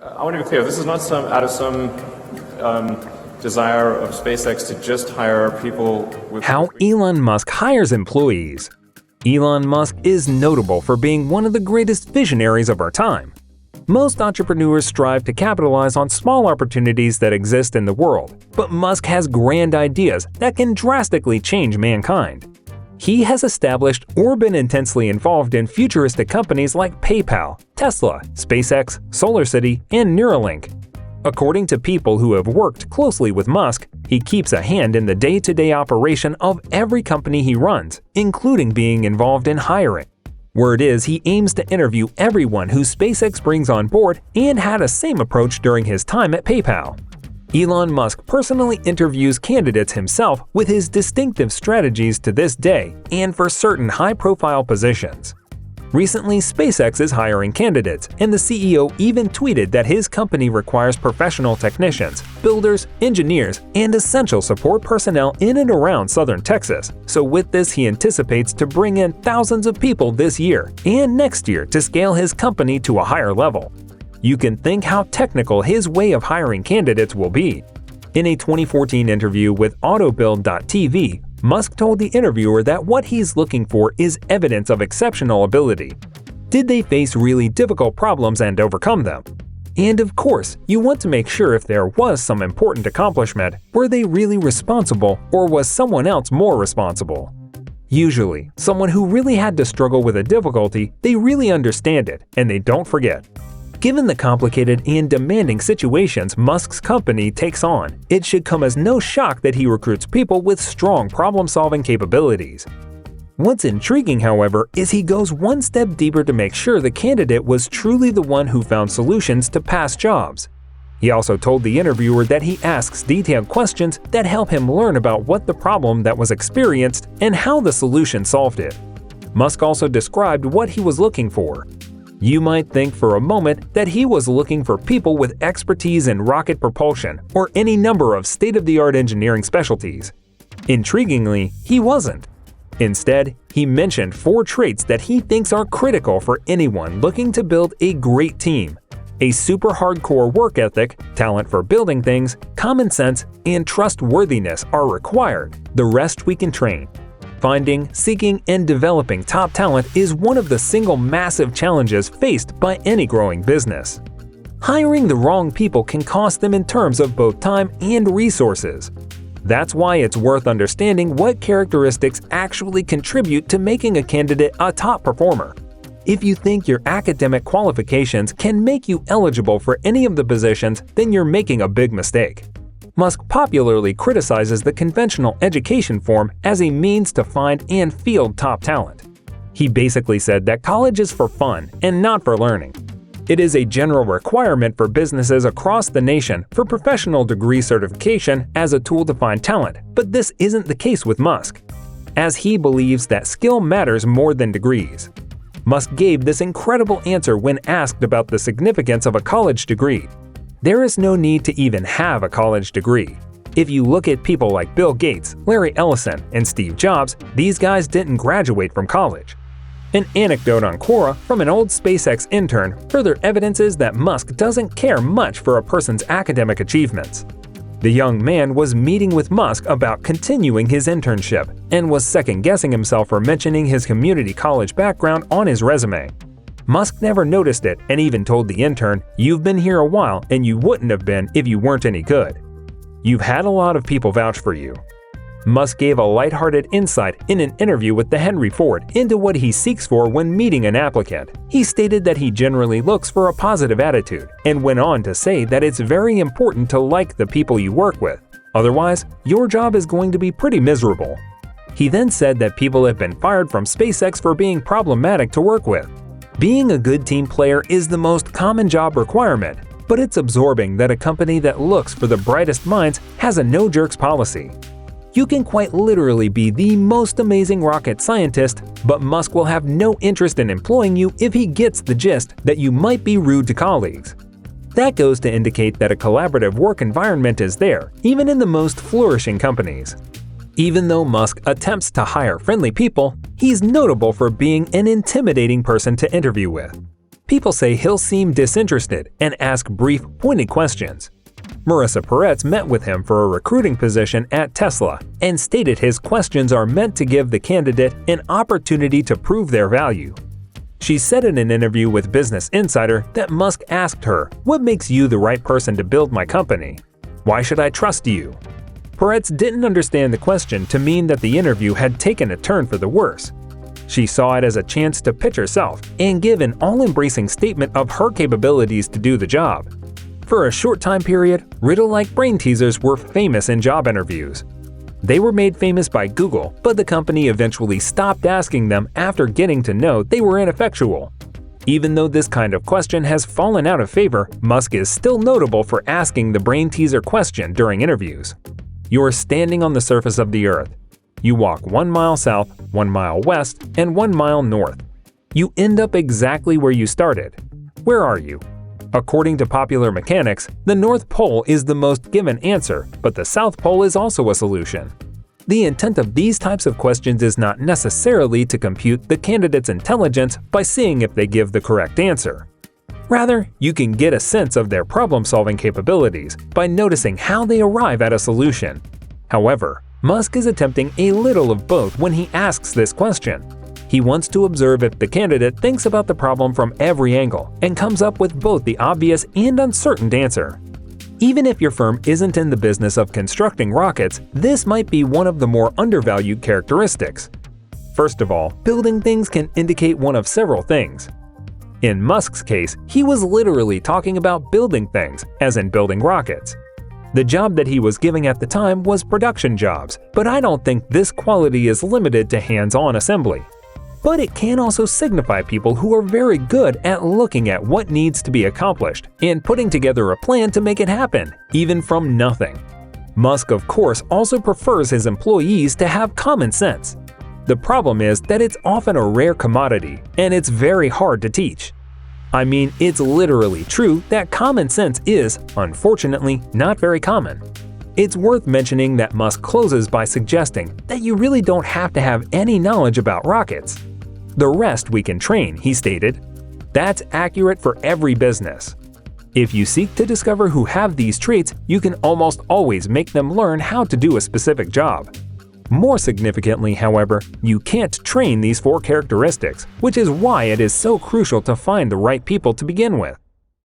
I want to be clear, this is not out of some desire of SpaceX to just hire people with... How Elon Musk hires employees. Elon Musk is notable for being one of the greatest visionaries of our time. Most entrepreneurs strive to capitalize on small opportunities that exist in the world, but Musk has grand ideas that can drastically change mankind. He has established or been intensely involved in futuristic companies like PayPal, Tesla, SpaceX, SolarCity, and Neuralink. According to people who have worked closely with Musk, he keeps a hand in the day-to-day operation of every company he runs, including being involved in hiring. Word is he aims to interview everyone who SpaceX brings on board and had a same approach during his time at PayPal. Elon Musk personally interviews candidates himself with his distinctive strategies to this day and for certain high-profile positions. Recently, SpaceX is hiring candidates, and the CEO even tweeted that his company requires professional technicians, builders, engineers, and essential support personnel in and around southern Texas. So with this, he anticipates to bring in thousands of people this year and next year to scale his company to a higher level. You can think how technical his way of hiring candidates will be. In a 2014 interview with Autobuild.tv, Musk told the interviewer that what he's looking for is evidence of exceptional ability. Did they face really difficult problems and overcome them? And of course, you want to make sure if there was some important accomplishment, were they really responsible or was someone else more responsible? Usually, someone who really had to struggle with a difficulty, they really understand it and they don't forget. Given the complicated and demanding situations Musk's company takes on, it should come as no shock that he recruits people with strong problem-solving capabilities. What's intriguing, however, is he goes one step deeper to make sure the candidate was truly the one who found solutions to past jobs. He also told the interviewer that he asks detailed questions that help him learn about what the problem that was experienced and how the solution solved it. Musk also described what he was looking for. You might think for a moment that he was looking for people with expertise in rocket propulsion or any number of state-of-the-art engineering specialties. Intriguingly, he wasn't. Instead, he mentioned 4 traits that he thinks are critical for anyone looking to build a great team. A super hardcore work ethic, talent for building things, common sense, and trustworthiness are required. The rest we can train. Finding, seeking, and developing top talent is one of the single massive challenges faced by any growing business. Hiring the wrong people can cost them in terms of both time and resources. That's why it's worth understanding what characteristics actually contribute to making a candidate a top performer. If you think your academic qualifications can make you eligible for any of the positions, then you're making a big mistake. Musk popularly criticizes the conventional education form as a means to find and field top talent. He basically said that college is for fun and not for learning. It is a general requirement for businesses across the nation for professional degree certification as a tool to find talent, but this isn't the case with Musk, as he believes that skill matters more than degrees. Musk gave this incredible answer when asked about the significance of a college degree. There is no need to even have a college degree. If you look at people like Bill Gates, Larry Ellison, and Steve Jobs, these guys didn't graduate from college. An anecdote on Quora from an old SpaceX intern further evidences that Musk doesn't care much for a person's academic achievements. The young man was meeting with Musk about continuing his internship and was second-guessing himself for mentioning his community college background on his resume. Musk never noticed it and even told the intern, "You've been here a while and you wouldn't have been if you weren't any good. You've had a lot of people vouch for you." Musk gave a lighthearted insight in an interview with the Henry Ford into what he seeks for when meeting an applicant. He stated that he generally looks for a positive attitude and went on to say that it's very important to like the people you work with. Otherwise, your job is going to be pretty miserable. He then said that people have been fired from SpaceX for being problematic to work with. Being a good team player is the most common job requirement, but it's absorbing that a company that looks for the brightest minds has a no-jerks policy. You can quite literally be the most amazing rocket scientist, but Musk will have no interest in employing you if he gets the gist that you might be rude to colleagues. That goes to indicate that a collaborative work environment is there, even in the most flourishing companies. Even though Musk attempts to hire friendly people, he's notable for being an intimidating person to interview with. People say he'll seem disinterested and ask brief, pointed questions. Marissa Peretz met with him for a recruiting position at Tesla and stated his questions are meant to give the candidate an opportunity to prove their value. She said in an interview with Business Insider that Musk asked her, "What makes you the right person to build my company? Why should I trust you?" Peretz didn't understand the question to mean that the interview had taken a turn for the worse. She saw it as a chance to pitch herself and give an all-embracing statement of her capabilities to do the job. For a short time period, riddle-like brain teasers were famous in job interviews. They were made famous by Google, but the company eventually stopped asking them after getting to know they were ineffectual. Even though this kind of question has fallen out of favor, Musk is still notable for asking the brain teaser question during interviews. You're standing on the surface of the Earth. You walk 1 mile south, 1 mile west, and 1 mile north. You end up exactly where you started. Where are you? According to popular mechanics, the North Pole is the most given answer, but the South Pole is also a solution. The intent of these types of questions is not necessarily to compute the candidate's intelligence by seeing if they give the correct answer. Rather, you can get a sense of their problem-solving capabilities by noticing how they arrive at a solution. However, Musk is attempting a little of both when he asks this question. He wants to observe if the candidate thinks about the problem from every angle and comes up with both the obvious and uncertain answer. Even if your firm isn't in the business of constructing rockets, this might be one of the more undervalued characteristics. First of all, building things can indicate one of several things. In Musk's case, he was literally talking about building things, as in building rockets. The job that he was giving at the time was production jobs, but I don't think this quality is limited to hands-on assembly. But it can also signify people who are very good at looking at what needs to be accomplished and putting together a plan to make it happen, even from nothing. Musk, of course, also prefers his employees to have common sense. The problem is that it's often a rare commodity, and it's very hard to teach. I mean, it's literally true that common sense is, unfortunately, not very common. It's worth mentioning that Musk closes by suggesting that you really don't have to have any knowledge about rockets. The rest we can train, he stated. That's accurate for every business. If you seek to discover who have these traits, you can almost always make them learn how to do a specific job. More significantly, however, you can't train these 4 characteristics, which is why it is so crucial to find the right people to begin with.